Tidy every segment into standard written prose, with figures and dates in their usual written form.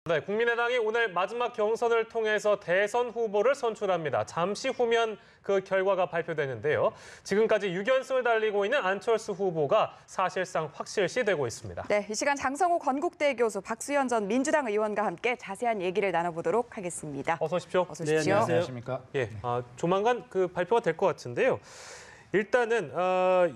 네, 국민의당이 오늘 마지막 경선을 통해서 대선 후보를 선출합니다. 잠시 후면 그 결과가 발표되는데요. 지금까지 6연승을 달리고 있는 안철수 후보가 사실상 확실시되고 있습니다. 네, 이 시간 장성호 건국대 교수, 박수현 전 민주당 의원과 함께 자세한 얘기를 나눠보도록 하겠습니다. 어서 오십시오. 어서 오십시오. 네, 안녕하십니까? 예, 조만간 그 발표가 될 것 같은데요. 일단은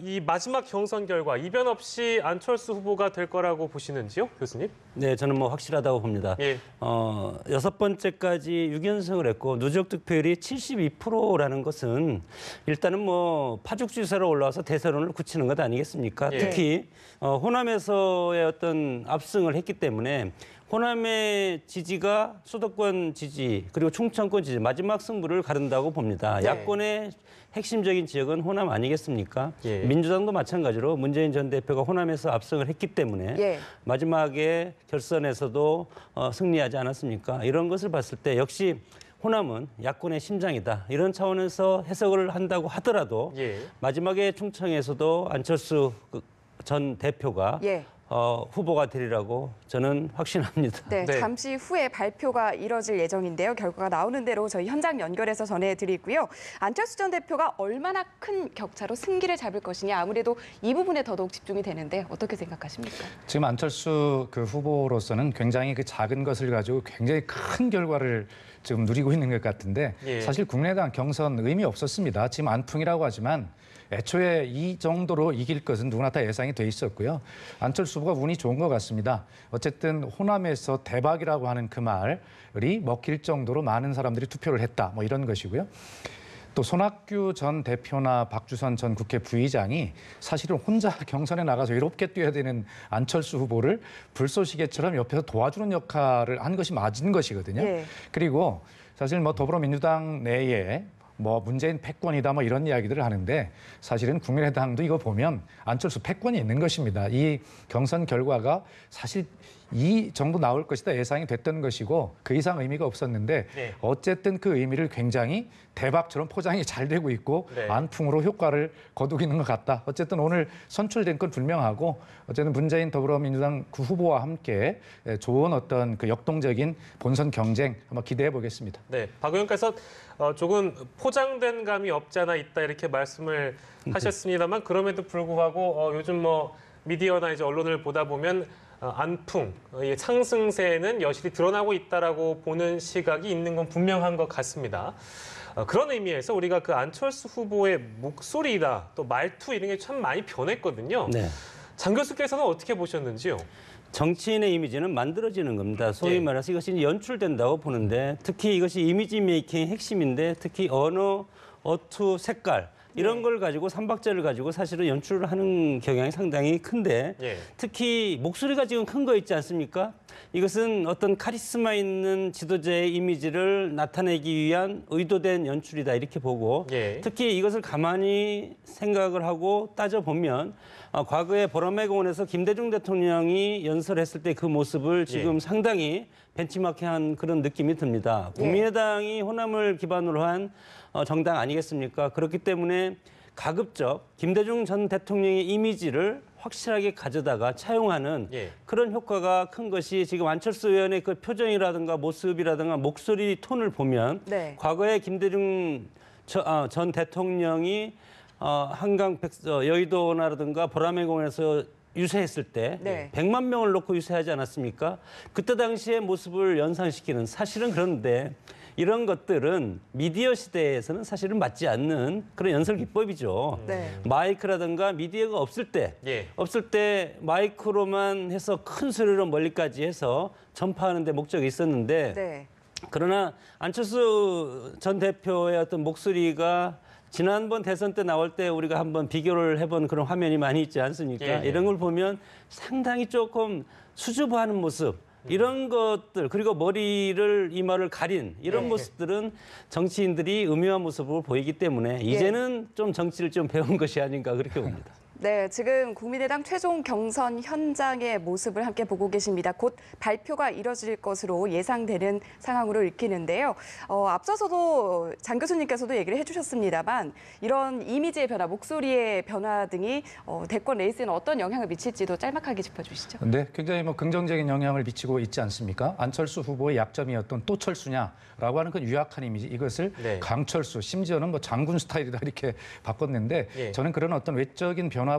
이 마지막 경선 결과 이변 없이 안철수 후보가 될 거라고 보시는지요, 교수님? 네, 저는 뭐 확실하다고 봅니다. 예. 6번째까지 6연승을 했고 누적 득표율이 72%라는 것은 일단은 뭐 파죽지세로 올라와서 대세론을 굳히는 것 아니겠습니까? 예. 특히 호남에서의 어떤 압승을 했기 때문에 호남의 지지가 수도권 지지 그리고 충청권 지지 마지막 승부를 가른다고 봅니다. 네. 야권의 핵심적인 지역은 호남 아니겠습니까? 예. 민주당도 마찬가지로 문재인 전 대표가 호남에서 압승을 했기 때문에 예. 마지막에 결선에서도 승리하지 않았습니까? 이런 것을 봤을 때 역시 호남은 야권의 심장이다. 이런 차원에서 해석을 한다고 하더라도 예. 마지막에 충청에서도 안철수 전 대표가 예. 후보가 되리라고 저는 확신합니다. 네, 네. 잠시 후에 발표가 이뤄질 예정인데요. 결과가 나오는 대로 저희 현장 연결해서 전해드리고요. 안철수 전 대표가 얼마나 큰 격차로 승기를 잡을 것이냐, 아무래도 이 부분에 더더욱 집중이 되는데 어떻게 생각하십니까? 지금 안철수 그 후보로서는 굉장히 그 작은 것을 가지고 굉장히 큰 결과를 지금 누리고 있는 것 같은데 예. 사실 국민의당 경선 의미 없었습니다. 지금 안풍이라고 하지만 애초에 이 정도로 이길 것은 누구나 다 예상이 돼 있었고요. 안철수 후보가 운이 좋은 것 같습니다. 어쨌든 호남에서 대박이라고 하는 그 말이 먹힐 정도로 많은 사람들이 투표를 했다. 뭐 이런 것이고요. 또 손학규 전 대표나 박주선 전 국회 부의장이 사실은 혼자 경선에 나가서 외롭게 뛰어야 되는 안철수 후보를 불쏘시개처럼 옆에서 도와주는 역할을 한 것이 맞은 것이거든요. 예. 그리고 사실 뭐 더불어민주당 내에 뭐 문재인 패권이다 뭐 이런 이야기들을 하는데 사실은 국민의당도 이거 보면 안철수 패권이 있는 것입니다. 이 경선 결과가 사실 이 정도 나올 것이다 예상이 됐던 것이고 그 이상 의미가 없었는데 네. 어쨌든 그 의미를 굉장히 대박처럼 포장이 잘 되고 있고 네. 안풍으로 효과를 거두기는 것 같다. 어쨌든 오늘 선출된 건 분명하고 어쨌든 문재인 더불어민주당 그 후보와 함께 좋은 어떤 그 역동적인 본선 경쟁 한번 기대해 보겠습니다. 네, 박 의원께서 조금 포장된 감이 없지 않아 있다 이렇게 말씀을 하셨습니다만 그럼에도 불구하고 요즘 뭐 미디어나 이제 언론을 보다 보면 안풍, 이 상승세는 여실히 드러나고 있다라고 보는 시각이 있는 건 분명한 것 같습니다. 그런 의미에서 우리가 그 안철수 후보의 목소리나 또 말투 이런 게 참 많이 변했거든요. 네. 장 교수께서는 어떻게 보셨는지요? 정치인의 이미지는 만들어지는 겁니다. 소위 예. 말해서 이것이 연출된다고 보는데 특히 이것이 이미지 메이킹의 핵심인데 특히 언어, 어투, 색깔 이런 걸 가지고 삼박자를 가지고 사실은 연출을 하는 경향이 상당히 큰데 예. 특히 목소리가 지금 큰 거 있지 않습니까? 이것은 어떤 카리스마 있는 지도자의 이미지를 나타내기 위한 의도된 연출이다 이렇게 보고 예. 특히 이것을 가만히 생각을 하고 따져보면 과거에 보라매 공원에서 김대중 대통령이 연설했을 때 그 모습을 지금 상당히 벤치마킹한 그런 느낌이 듭니다. 국민의당이 호남을 기반으로 한 정당 아니겠습니까? 그렇기 때문에 가급적 김대중 전 대통령의 이미지를 확실하게 가져다가 차용하는 그런 효과가 큰 것이 지금 안철수 의원의 그 표정이라든가 모습이라든가 목소리 톤을 보면 네. 과거에 김대중 전 대통령이 한강 여의도라든가 보라매 공원에서 유세했을 때 네. 100만 명을 놓고 유세하지 않았습니까? 그때 당시의 모습을 연상시키는 사실은 그런데 이런 것들은 미디어 시대에서는 사실은 맞지 않는 그런 연설 기법이죠. 네. 마이크라든가 미디어가 없을 때 마이크로만 해서 큰 소리로 멀리까지 해서 전파하는 데 목적이 있었는데 네. 그러나 안철수 전 대표의 어떤 목소리가 지난번 대선 때 나올 때 우리가 한번 비교를 해본 그런 화면이 많이 있지 않습니까? 이런 걸 보면 상당히 조금 수줍어하는 모습, 이런 것들 그리고 머리를 이마를 가린 이런 모습들은 정치인들이 음흉한 모습으로 보이기 때문에 이제는 좀 정치를 좀 배운 것이 아닌가 그렇게 봅니다. 네, 지금 국민의당 최종 경선 현장의 모습을 함께 보고 계십니다. 곧 발표가 이뤄질 것으로 예상되는 상황으로 읽히는데요. 앞서서도 장 교수님께서도 얘기를 해주셨습니다만 이런 이미지의 변화, 목소리의 변화 등이 대권 레이스에는 어떤 영향을 미칠지도 짤막하게 짚어주시죠. 네, 굉장히 긍정적인 영향을 미치고 있지 않습니까? 안철수 후보의 약점이었던 또 철수냐라고 하는 그 유약한 이미지, 이것을 네. 강철수, 심지어는 장군 스타일이다 이렇게 바꿨는데 예. 저는 그런 어떤 외적인 변화보다도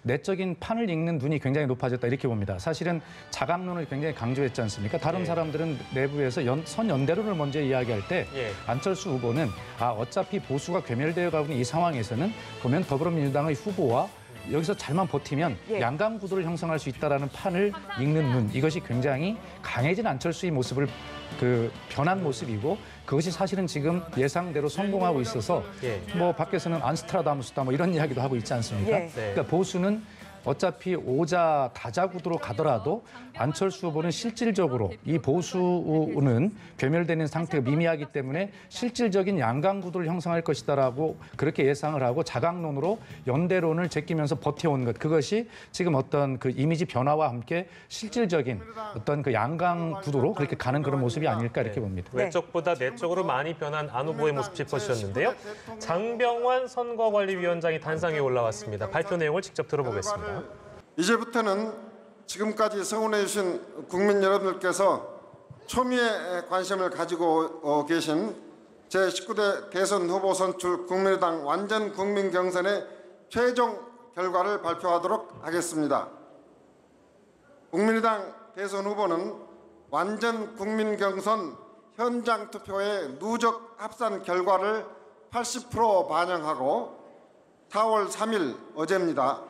내적인 판을 읽는 눈이 굉장히 높아졌다 이렇게 봅니다. 사실은 자강론을 굉장히 강조했지 않습니까? 다른 예. 사람들은 내부에서 선연대론을 먼저 이야기할 때 예. 안철수 후보는 어차피 보수가 괴멸되어 가고 있는 이 상황에서는 보면 더불어민주당의 후보와 여기서 잘만 버티면 예. 양강 구도를 형성할 수 있다라는 판을 읽는 눈, 이것이 굉장히 강해진 안철수의 모습을 변한 모습이고, 그것이 사실은 지금 예상대로 성공하고 있어서 예. 밖에서는 안스트라다무스다 이런 이야기도 하고 있지 않습니까? 예. 그러니까 보수는 어차피 오자 다자 구도로 가더라도 안철수 후보는 실질적으로 이 보수는 괴멸되는 상태가 미미하기 때문에 실질적인 양강 구도를 형성할 것이다라고 그렇게 예상을 하고 자강론으로 연대론을 제끼면서 버텨온 것, 그것이 지금 어떤 그 이미지 변화와 함께 실질적인 어떤 그 양강 구도로 그렇게 가는 그런 모습이 아닐까 이렇게 봅니다. 네. 외적보다 내적으로 많이 변한 안 후보의 모습 짚어주셨는데요. 장병완 선거관리위원장이 단상에 올라왔습니다. 발표 내용을 직접 들어보겠습니다. 이제부터는 지금까지 성원해 주신 국민 여러분들께서 초미의 관심을 가지고 계신 제19대 대선 후보 선출 국민의당 완전 국민 경선의 최종 결과를 발표하도록 하겠습니다. 국민의당 대선 후보는 완전 국민 경선 현장 투표의 누적 합산 결과를 80% 반영하고 4월 3일 어제입니다.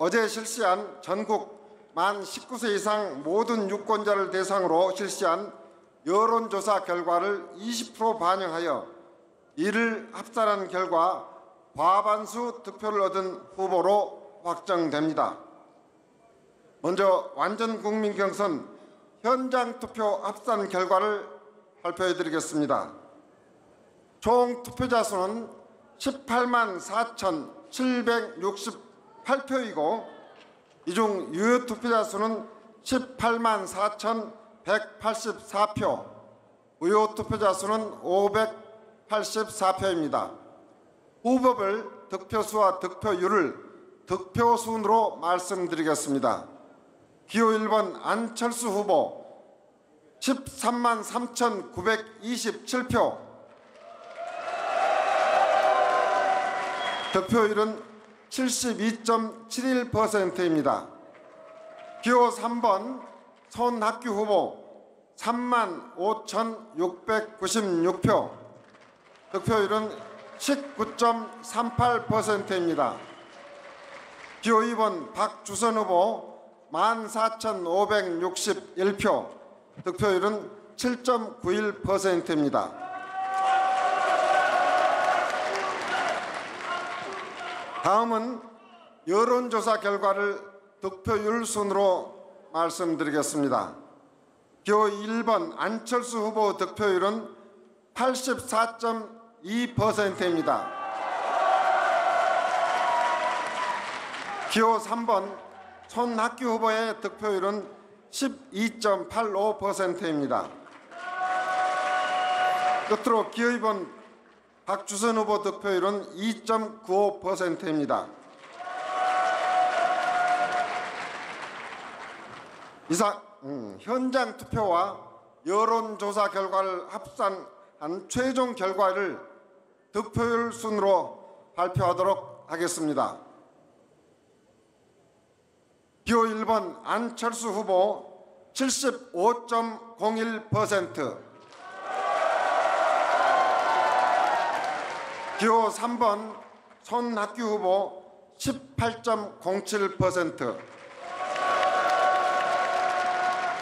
어제 실시한 전국 만 19세 이상 모든 유권자를 대상으로 실시한 여론조사 결과를 20% 반영하여 이를 합산한 결과 과반수 득표를 얻은 후보로 확정됩니다. 먼저 완전 국민 경선 현장 투표 합산 결과를 발표해 드리겠습니다. 총 투표자 수는 18만 4,768표이고 이중 유효 투표자 수는 18만 4,184표, 무효 투표자 수는 584표입니다. 후보별 득표수와 득표율을 득표순으로 말씀드리겠습니다. 기호 1번 안철수 후보 13만 3,927표, 득표율은 72.71%입니다. 기호 3번 손학규 후보 3만 5,696표, 득표율은 19.38%입니다. 기호 2번 박주선 후보 14,561표, 득표율은 7.91%입니다. 다음은 여론조사 결과를 득표율 순으로 말씀드리겠습니다. 기호 1번 안철수 후보 득표율은 84.2%입니다. 기호 3번 손학규 후보의 득표율은 12.85%입니다. 끝으로 기호 2번 박주선 후보 득표율은 2.95%입니다. 이상 현장 투표와 여론조사 결과를 합산한 최종 결과를 득표율 순으로 발표하도록 하겠습니다. 기호 1번 안철수 후보 75.01%, 기호 3번 손학규 후보 18.07%,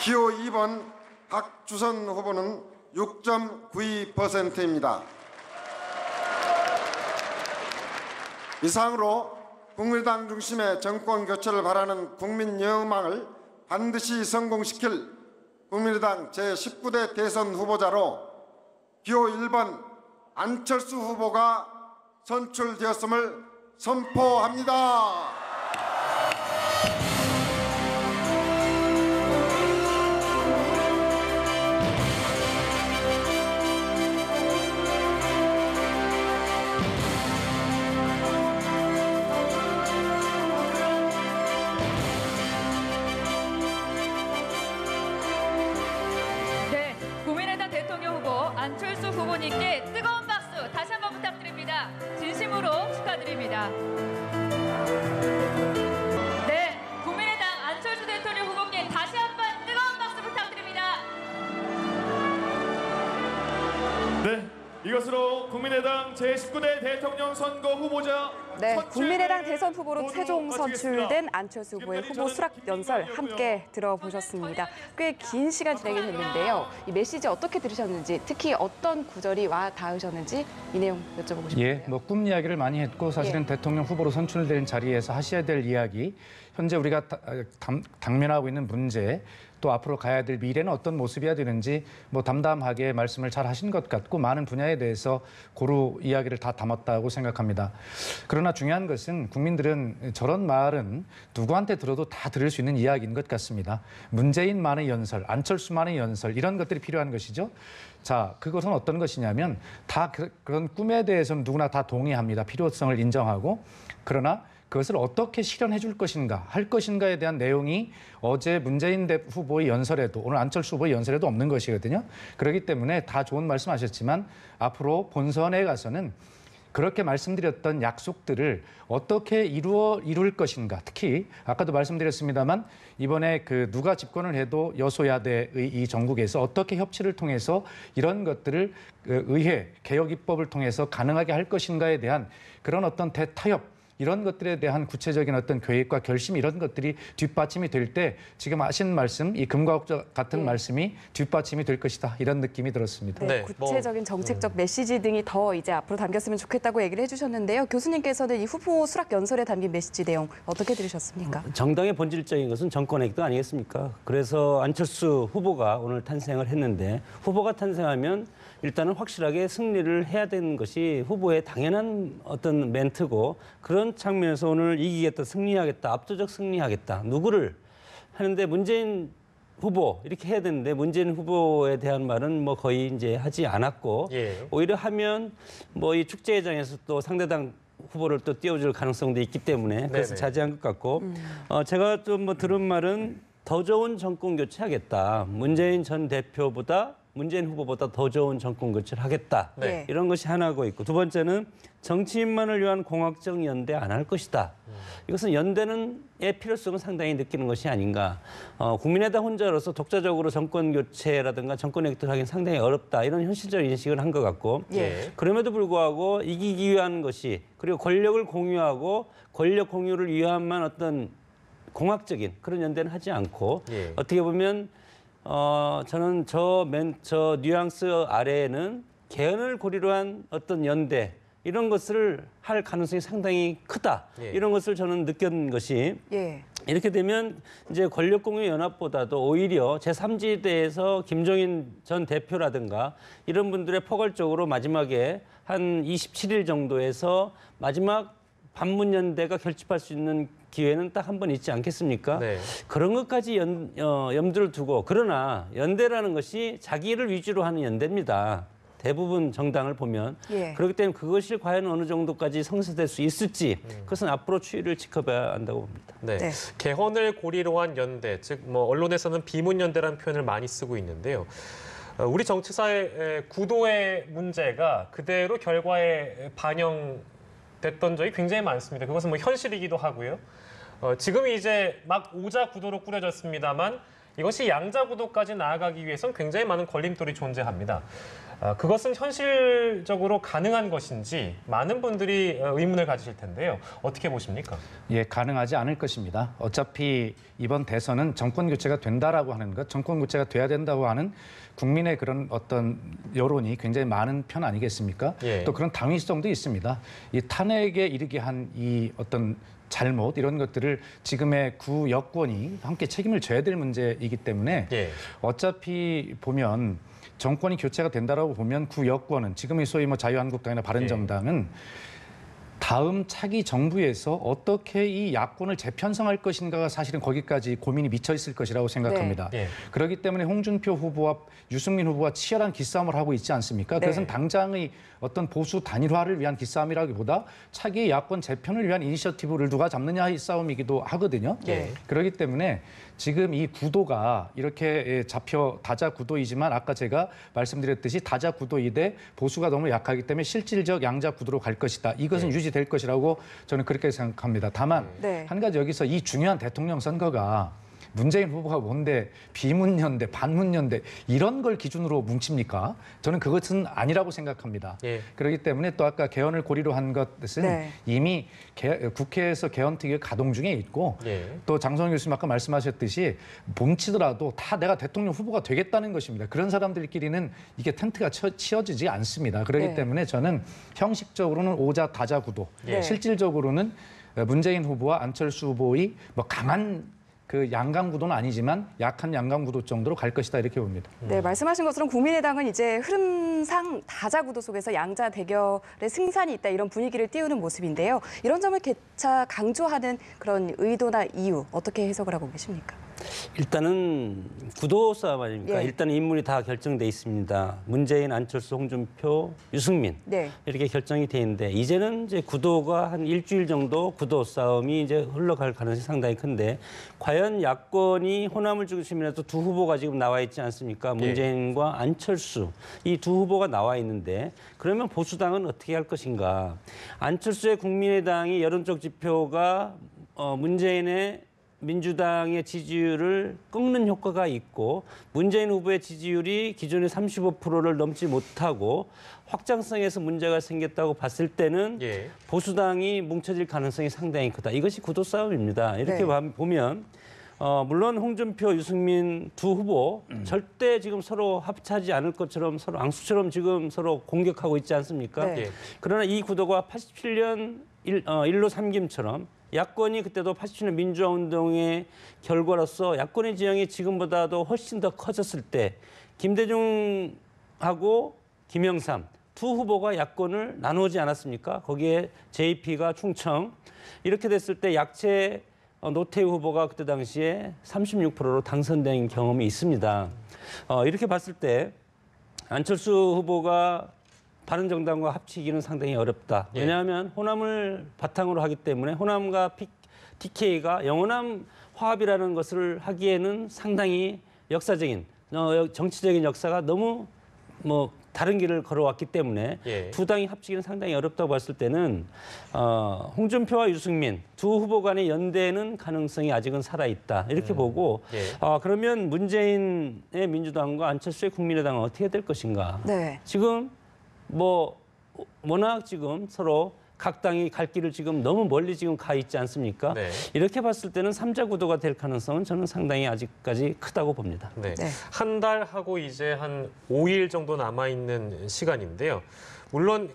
기호 2번 박주선 후보는 6.92%입니다. 이상으로 국민의당 중심의 정권 교체를 바라는 국민 여망을 반드시 성공시킬 국민의당 제19대 대선 후보자로 기호 1번 안철수 후보가 선출되었음을 선포합니다. 네, 국민의당 대통령 후보 안철수 후보님께 뜨거운 박수 다시 한번 부탁드립니다. 진심으로 축하드립니다. 네, 국민의당 안철수 대통령 후보님 다시 한번 뜨거운 박수 부탁드립니다. 네, 이것으로 국민의당 제19대 대통령 선거 후보자 네, 첫 국민의당 질문을 대선 후보로 모두 최종 마치겠습니다. 선출된 안철수 후보의 후보 수락 연설 함께 들어보셨습니다. 꽤 긴 시간 진행이 됐는데요. 이 메시지 어떻게 들으셨는지, 특히 어떤 구절이 와 닿으셨는지 이 내용 여쭤보고 싶습니다. 예, 뭐 꿈 이야기를 많이 했고 사실은 대통령 후보로 선출된 자리에서 하셔야 될 이야기, 현재 우리가 당면하고 있는 문제, 또 앞으로 가야 될 미래는 어떤 모습이어야 되는지 뭐 담담하게 말씀을 잘 하신 것 같고 많은 분야에 대해서 고루 이야기를 다 담았다고 생각합니다. 그러나 중요한 것은 국민들은 저런 말은 누구한테 들어도 다 들을 수 있는 이야기인 것 같습니다. 문재인만의 연설, 안철수만의 연설 이런 것들이 필요한 것이죠. 자, 그것은 어떤 것이냐면 다 그런 꿈에 대해서는 누구나 다 동의합니다. 필요성을 인정하고 그러나 그것을 어떻게 실현해 줄 것인가, 할 것인가에 대한 내용이 어제 문재인 후보의 연설에도 오늘 안철수 후보의 연설에도 없는 것이거든요. 그렇기 때문에 다 좋은 말씀하셨지만 앞으로 본선에 가서는 그렇게 말씀드렸던 약속들을 어떻게 이룰 것인가, 특히 아까도 말씀드렸습니다만 이번에 그 누가 집권을 해도 여소야대의 이 정국에서 어떻게 협치를 통해서 이런 것들을 의회 개혁 입법을 통해서 가능하게 할 것인가에 대한 그런 어떤 대타협 이런 것들에 대한 구체적인 어떤 계획과 결심 이런 것들이 뒷받침이 될 때 지금 하신 말씀, 이 금과 옥자 같은 말씀이 뒷받침이 될 것이다 이런 느낌이 들었습니다. 네, 구체적인 정책적 메시지 등이 더 이제 앞으로 담겼으면 좋겠다고 얘기를 해주셨는데요. 교수님께서는 이 후보 수락 연설에 담긴 메시지 내용 어떻게 들으셨습니까? 정당의 본질적인 것은 정권 획득 아니겠습니까? 그래서 안철수 후보가 오늘 탄생을 했는데 후보가 탄생하면 일단은 확실하게 승리를 해야 되는 것이 후보의 당연한 어떤 멘트고 그런 측면에서 오늘 이기겠다, 승리하겠다, 압도적 승리하겠다. 누구를 하는데 문재인 후보 이렇게 해야 되는데 문재인 후보에 대한 말은 뭐 거의 이제 하지 않았고 오히려 하면 뭐 이 축제회장에서 또 상대당 후보를 또 띄워줄 가능성도 있기 때문에 그래서 자제한 것 같고 제가 좀 뭐 들은 말은 더 좋은 정권 교체하겠다. 문재인 전 대표보다 문재인 후보보다 더 좋은 정권 교체를 하겠다. 네. 이런 것이 하나고 있고 두 번째는 정치인만을 위한 공학적 연대 안 할 것이다. 이것은 연대는의 필요성은 상당히 느끼는 것이 아닌가. 국민의당 혼자로서 독자적으로 정권 교체라든가 정권 획득을 하기는 상당히 어렵다. 이런 현실적 인식을 한 것 같고 그럼에도 불구하고 이기기 위한 것이 그리고 권력을 공유하고 권력 공유를 위함만 어떤 공학적인 그런 연대는 하지 않고 어떻게 보면 저는 저 뉘앙스 아래에는 개헌을 고리로 한 어떤 연대 이런 것을 할 가능성이 상당히 크다. 이런 것을 저는 느낀 것이 이렇게 되면 이제 권력공유 연합보다도 오히려 제3지대에서 김종인 전 대표라든가 이런 분들의 포괄적으로 마지막에 한 27일 정도에서 마지막 반문연대가 결집할 수 있는 기회는 딱 한 번 있지 않겠습니까? 그런 것까지 염두를 두고 그러나 연대라는 것이 자기를 위주로 하는 연대입니다. 대부분 정당을 보면 그렇기 때문에 그것이 과연 어느 정도까지 성사될 수 있을지 그것은 앞으로 추이를 지켜봐야 한다고 봅니다. 개헌을 고리로 한 연대, 즉 뭐 언론에서는 비문연대라는 표현을 많이 쓰고 있는데요. 우리 정치사의 구도의 문제가 그대로 결과에 반영됐던 적이 굉장히 많습니다. 그것은 뭐 현실이기도 하고요. 지금이 이제 막 오자 구도로 꾸려졌습니다만 이것이 양자 구도까지 나아가기 위해서는 굉장히 많은 걸림돌이 존재합니다. 그것은 현실적으로 가능한 것인지 많은 분들이 의문을 가지실 텐데요. 어떻게 보십니까? 예, 가능하지 않을 것입니다. 어차피 이번 대선은 정권 교체가 된다라고 하는 것, 정권 교체가 돼야 된다고 하는 국민의 그런 어떤 여론이 굉장히 많은 편 아니겠습니까? 또 그런 당위성도 있습니다. 이 탄핵에 이르게 한 이 어떤 잘못 이런 것들을 지금의 구 여권이 함께 책임을 져야 될 문제이기 때문에 어차피 보면 정권이 교체가 된다라고 보면 구 여권은 지금의 소위 뭐 자유한국당이나 바른정당은 다 다음 차기 정부에서 어떻게 이 야권을 재편성할 것인가가 사실은 거기까지 고민이 미쳐 있을 것이라고 생각합니다. 네. 그렇기 때문에 홍준표 후보와 유승민 후보가 치열한 기싸움을 하고 있지 않습니까? 그것은 당장의 어떤 보수 단일화를 위한 기싸움이라기보다 차기 야권 재편을 위한 이니셔티브를 누가 잡느냐의 싸움이기도 하거든요. 그렇기 때문에 지금 이 구도가 이렇게 잡혀 다자 구도이지만 아까 제가 말씀드렸듯이 다자 구도이되 보수가 너무 약하기 때문에 실질적 양자 구도로 갈 것이다. 이것은 유지될 것이라고 저는 그렇게 생각합니다. 다만 한 가지 여기서 이 중요한 대통령 선거가 문재인 후보가 뭔데 비문연대, 반문연대 이런 걸 기준으로 뭉칩니까? 저는 그것은 아니라고 생각합니다. 그렇기 때문에 또 아까 개헌을 고리로 한 것은 이미 국회에서 개헌특위가 가동 중에 있고 또 장성원 교수님 아까 말씀하셨듯이 뭉치더라도 다 내가 대통령 후보가 되겠다는 것입니다. 그런 사람들끼리는 이게 텐트가 치어지지 않습니다. 그렇기 때문에 저는 형식적으로는 오자 다자 구도, 실질적으로는 문재인 후보와 안철수 후보의 뭐 강한 그 양강 구도는 아니지만 약한 양강 구도 정도로 갈 것이다 이렇게 봅니다. 네, 말씀하신 것처럼 국민의당은 이제 흐름상 다자 구도 속에서 양자 대결의 승산이 있다 이런 분위기를 띄우는 모습인데요. 이런 점을 개차 강조하는 그런 의도나 이유 어떻게 해석을 하고 계십니까? 일단은 구도 싸움 아닙니까? 일단은 인물이 다 결정돼 있습니다. 문재인, 안철수, 홍준표, 유승민 이렇게 결정이 돼 있는데 이제는 이제 구도가 한 일주일 정도 구도 싸움이 이제 흘러갈 가능성이 상당히 큰데 과연 야권이 호남을 중심으로 두 후보가 지금 나와 있지 않습니까? 문재인과 안철수 이 두 후보가 나와 있는데 그러면 보수당은 어떻게 할 것인가? 안철수의 국민의당이 여론적 지표가 문재인의 민주당의 지지율을 꺾는 효과가 있고 문재인 후보의 지지율이 기존의 35%를 넘지 못하고 확장성에서 문제가 생겼다고 봤을 때는 보수당이 뭉쳐질 가능성이 상당히 크다. 이것이 구도 싸움입니다. 이렇게 보면 물론 홍준표, 유승민 두 후보 절대 지금 서로 합치지 않을 것처럼 서로 앙수처럼 지금 서로 공격하고 있지 않습니까? 그러나 이 구도가 87년 일로 삼김처럼 야권이 그때도 87년 민주화 운동의 결과로서 야권의 지형이 지금보다도 훨씬 더 커졌을 때 김대중하고 김영삼 두 후보가 야권을 나누지 않았습니까? 거기에 JP가 충청 이렇게 됐을 때 약체 노태우 후보가 그때 당시에 36%로 당선된 경험이 있습니다. 이렇게 봤을 때 안철수 후보가 바른정당과 합치기는 상당히 어렵다. 왜냐하면 호남을 바탕으로 하기 때문에 호남과 TK가 영호남 화합이라는 것을 하기에는 상당히 역사적인 정치적인 역사가 너무 다른 길을 걸어왔기 때문에 두 당이 합치기는 상당히 어렵다고 봤을 때는 홍준표와 유승민 두 후보 간의 연대는 가능성이 아직은 살아있다. 이렇게 보고 그러면 문재인의 민주당과 안철수의 국민의당은 어떻게 될 것인가. 지금 워낙 지금 서로 각 당이 갈 길을 지금 너무 멀리 지금 가 있지 않습니까? 이렇게 봤을 때는 삼자 구도가 될 가능성은 저는 상당히 아직까지 크다고 봅니다. 한 달하고 이제 한 5일 정도 남아있는 시간인데요. 물론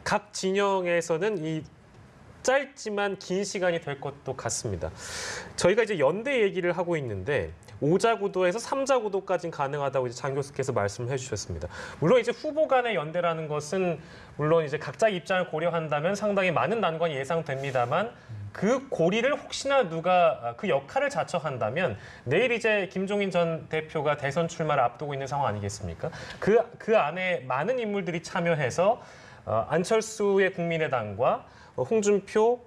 각 진영에서는 이 짧지만 긴 시간이 될 것도 같습니다. 저희가 이제 연대 얘기를 하고 있는데 5자 구도에서 3자 구도까지는 가능하다고 이제 장 교수께서 말씀을 해주셨습니다. 물론 이제 후보 간의 연대라는 것은 물론 이제 각자 입장을 고려한다면 상당히 많은 난관이 예상됩니다만 그 고리를 혹시나 누가 그 역할을 자처한다면 내일 이제 김종인 전 대표가 대선 출마를 앞두고 있는 상황 아니겠습니까? 그 안에 많은 인물들이 참여해서 안철수의 국민의당과 홍준표,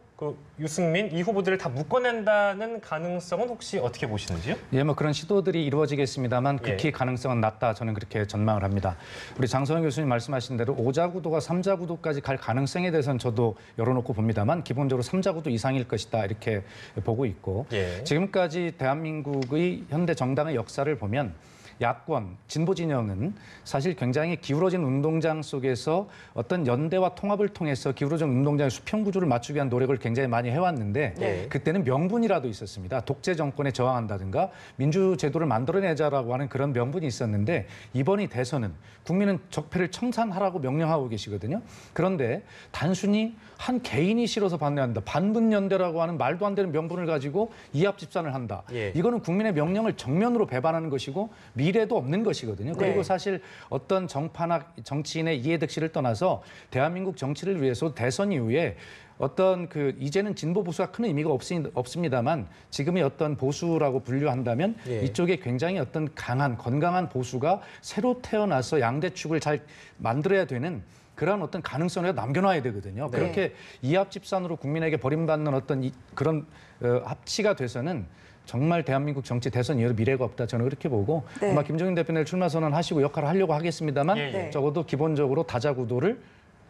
유승민 이 후보들을 다 묶어낸다는 가능성은 혹시 어떻게 보시는지요? 그런 시도들이 이루어지겠습니다만 극히 가능성은 낮다 저는 그렇게 전망을 합니다. 우리 장성현 교수님 말씀하신 대로 5자 구도가 3자 구도까지 갈 가능성에 대해서는 저도 열어놓고 봅니다만 기본적으로 3자 구도 이상일 것이다 이렇게 보고 있고 지금까지 대한민국의 현대 정당의 역사를 보면 야권, 진보 진영은 사실 굉장히 기울어진 운동장 속에서 어떤 연대와 통합을 통해서 기울어진 운동장의 수평 구조를 맞추기 위한 노력을 굉장히 많이 해왔는데 그때는 명분이라도 있었습니다. 독재 정권에 저항한다든가 민주제도를 만들어내자라고 하는 그런 명분이 있었는데 이번이 대선은 국민은 적폐를 청산하라고 명령하고 계시거든요. 그런데 단순히 한 개인이 싫어서 반대한다. 반분연대라고 하는 말도 안 되는 명분을 가지고 이합집산을 한다. 이거는 국민의 명령을 정면으로 배반하는 것이고 미래도 없는 것이거든요. 그리고 네. 사실 어떤 정파나 정치인의 이해득실을 떠나서 대한민국 정치를 위해서 대선 이후에 어떤 이제는 진보 보수가 큰 의미가 없습니다만 지금의 어떤 보수라고 분류한다면 예. 이쪽에 굉장히 어떤 강한 건강한 보수가 새로 태어나서 양대축을 잘 만들어야 되는 그런 어떤 가능성을 남겨놔야 되거든요. 네. 그렇게 이합집산으로 국민에게 버림받는 어떤 그런 합치가 돼서는 정말 대한민국 정치 대선 이후로 미래가 없다. 저는 그렇게 보고 네. 아마 김종인 대표는 출마 선언하시고 역할을 하려고 하겠습니다만 예, 예. 적어도 기본적으로 다자구도를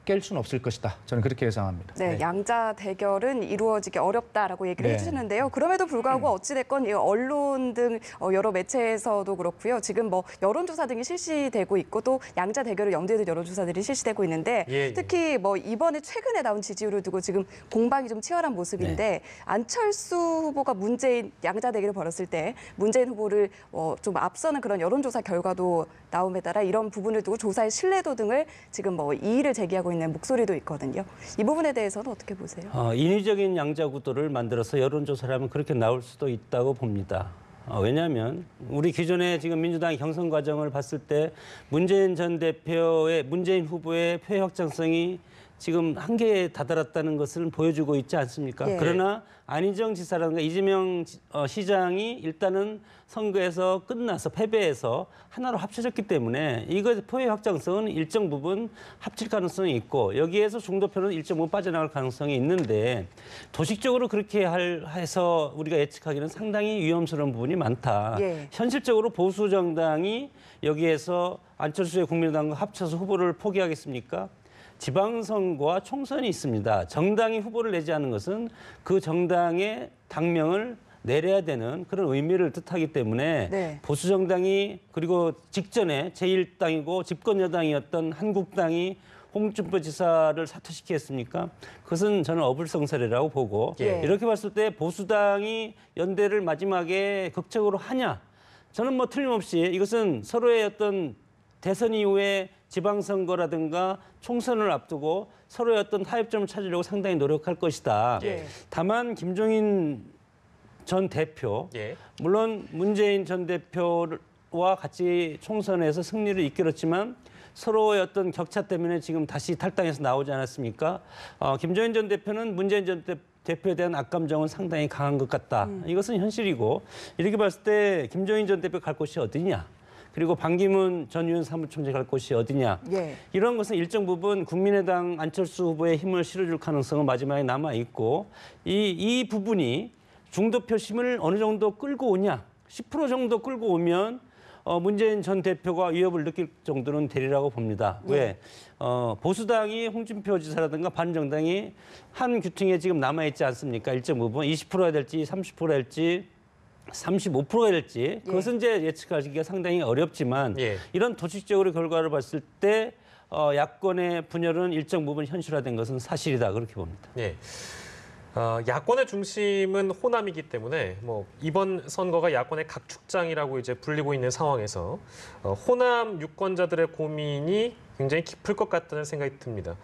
깰 수는 없을 것이다. 저는 그렇게 예상합니다. 네, 양자 대결은 이루어지기 어렵다라고 얘기를 네. 해주셨는데요. 그럼에도 불구하고 어찌됐건 이 언론 등 여러 매체에서도 그렇고요. 지금 뭐 여론조사 등이 실시되고 있고 또 양자 대결을 염두에 둔 여론조사들이 실시되고 있는데 예, 예. 특히 뭐 이번에 최근에 나온 지지율을 두고 지금 공방이 좀 치열한 모습인데 안철수 후보가 문재인 양자 대결을 벌였을 때 문재인 후보를 좀 앞서는 그런 여론조사 결과도 나옴에 따라 이런 부분을 두고 조사의 신뢰도 등을 지금 뭐 이의를 제기하고 있는 목소리도 있거든요. 이 부분에 대해서는 어떻게 보세요? 인위적인 양자 구도를 만들어서 여론조사를 하면 그렇게 나올 수도 있다고 봅니다. 왜냐하면 우리 기존에 지금 민주당 경선 과정을 봤을 때 문재인 후보의 표의 확장성이 지금 한계에 다다랐다는 것을 보여주고 있지 않습니까? 예. 그러나 안희정 지사라든가 이재명 시장이 일단은 선거에서 끝나서 패배해서 하나로 합쳐졌기 때문에 이거 표의 확장성은 일정 부분 합칠 가능성이 있고 여기에서 중도표는 일정 부분 빠져나갈 가능성이 있는데 도식적으로 그렇게 해서 우리가 예측하기는 상당히 위험스러운 부분이 많다. 예. 현실적으로 보수 정당이 여기에서 안철수의 국민의당과 합쳐서 후보를 포기하겠습니까? 지방선거와 총선이 있습니다. 정당이 후보를 내지 않는 것은 그 정당의 당명을 내려야 되는 그런 의미를 뜻하기 때문에 네. 보수정당이 그리고 직전에 제1당이고 집권여당이었던 한국당이 홍준표 지사를 사퇴시켰습니까? 그것은 저는 어불성설이라고 보고 예. 이렇게 봤을 때 보수당이 연대를 마지막에 극적으로 하냐? 저는 뭐 틀림없이 이것은 서로의 어떤 대선 이후에 지방선거라든가 총선을 앞두고 서로의 어떤 타협점을 찾으려고 상당히 노력할 것이다. 예. 다만 김종인 전 대표, 예. 물론 문재인 전 대표와 같이 총선에서 승리를 이끌었지만 서로의 어떤 격차 때문에 지금 다시 탈당해서 나오지 않았습니까? 김종인 전 대표는 문재인 전 대표에 대한 악감정은 상당히 강한 것 같다. 이것은 현실이고 이렇게 봤을 때 김종인 전 대표 갈 곳이 어디냐? 그리고 반기문 전 유엔 사무총재 갈 곳이 어디냐. 예. 이런 것은 일정 부분 국민의당 안철수 후보의 힘을 실어줄 가능성은 마지막에 남아있고 이 부분이 중도 표심을 어느 정도 끌고 오냐. 10% 정도 끌고 오면 문재인 전 대표가 위협을 느낄 정도는 되리라고 봅니다. 왜? 보수당이 홍준표 지사라든가 바른정당이 한 규퉁에 지금 남아있지 않습니까? 일정 부분 20%가 될지 30%가 될지 35%가 될지 그것은 이제 예측하기가 상당히 어렵지만 예. 이런 도식적으로 결과를 봤을 때 야권의 분열은 일정 부분 현실화된 것은 사실이다 그렇게 봅니다. 예. 야권의 중심은 호남이기 때문에 뭐 이번 선거가 야권의 각축장이라고 이제 불리고 있는 상황에서 호남 유권자들의 고민이 굉장히 깊을 것 같다는 생각이 듭니다.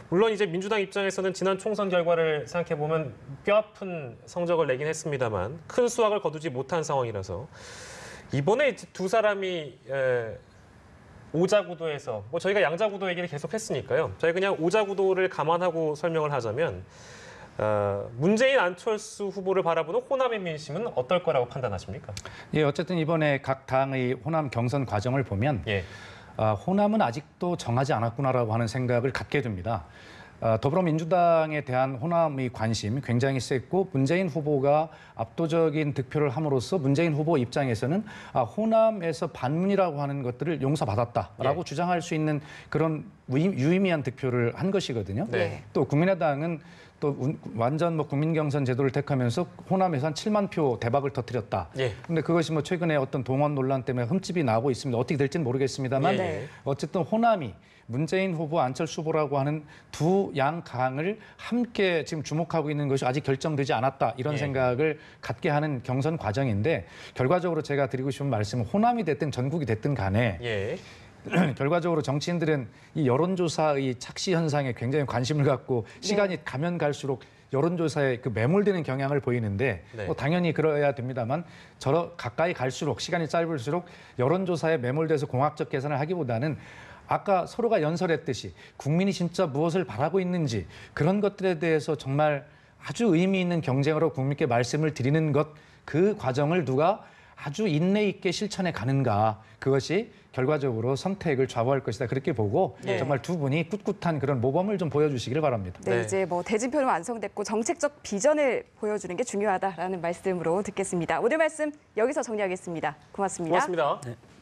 물론 이제 민주당 입장에서는 지난 총선 결과를 생각해 보면 뼈아픈 성적을 내긴 했습니다만 큰 수확을 거두지 못한 상황이라서 이번에 이제 두 사람이 오자구도에서 뭐 저희가 양자구도 얘기를 계속 했으니까요. 저희 그냥 오자구도를 감안하고 설명을 하자면. 문재인 안철수 후보를 바라보는 호남의 민심은 어떨 거라고 판단하십니까? 예, 어쨌든 이번에 각 당의 호남 경선 과정을 보면 예. 호남은 아직도 정하지 않았구나라고 하는 생각을 갖게 됩니다. 더불어민주당에 대한 호남의 관심 굉장히 셌고 문재인 후보가 압도적인 득표를 함으로써 문재인 후보 입장에서는 호남에서 반문이라고 하는 것들을 용서받았다라고 예. 주장할 수 있는 그런 유의미한 득표를 한 것이거든요. 네. 또 국민의당은 또 완전 뭐 국민경선 제도를 택하면서 호남에서 한 7만 표 대박을 터뜨렸다. 예. 근데 그것이 뭐 최근에 어떤 동원 논란 때문에 흠집이 나고 있습니다. 어떻게 될지는 모르겠습니다만 예. 어쨌든 호남이 문재인 후보, 안철수 후보라고 하는 두 양강을 함께 지금 주목하고 있는 것이 아직 결정되지 않았다. 이런 예. 생각을 갖게 하는 경선 과정인데 결과적으로 제가 드리고 싶은 말씀은 호남이 됐든 전국이 됐든 간에 예. 결과적으로 정치인들은 이 여론조사의 착시 현상에 굉장히 관심을 갖고 시간이 가면 갈수록 여론조사에 그 매몰되는 경향을 보이는데 네. 뭐 당연히 그러야 됩니다만 가까이 갈수록 시간이 짧을수록 여론조사에 매몰돼서 공학적 계산을 하기보다는 아까 서로가 연설했듯이 국민이 진짜 무엇을 바라고 있는지 그런 것들에 대해서 정말 아주 의미 있는 경쟁으로 국민께 말씀을 드리는 것, 그 과정을 누가 아주 인내 있게 실천해 가는가, 그것이 결과적으로 선택을 좌우할 것이다, 그렇게 보고 네. 정말 두 분이 꿋꿋한 그런 모범을 좀 보여주시길 바랍니다. 네, 네. 이제 뭐 대진표는 완성됐고 정책적 비전을 보여주는 게 중요하다라는 말씀으로 듣겠습니다. 오늘 말씀 여기서 정리하겠습니다. 고맙습니다. 고맙습니다. 네.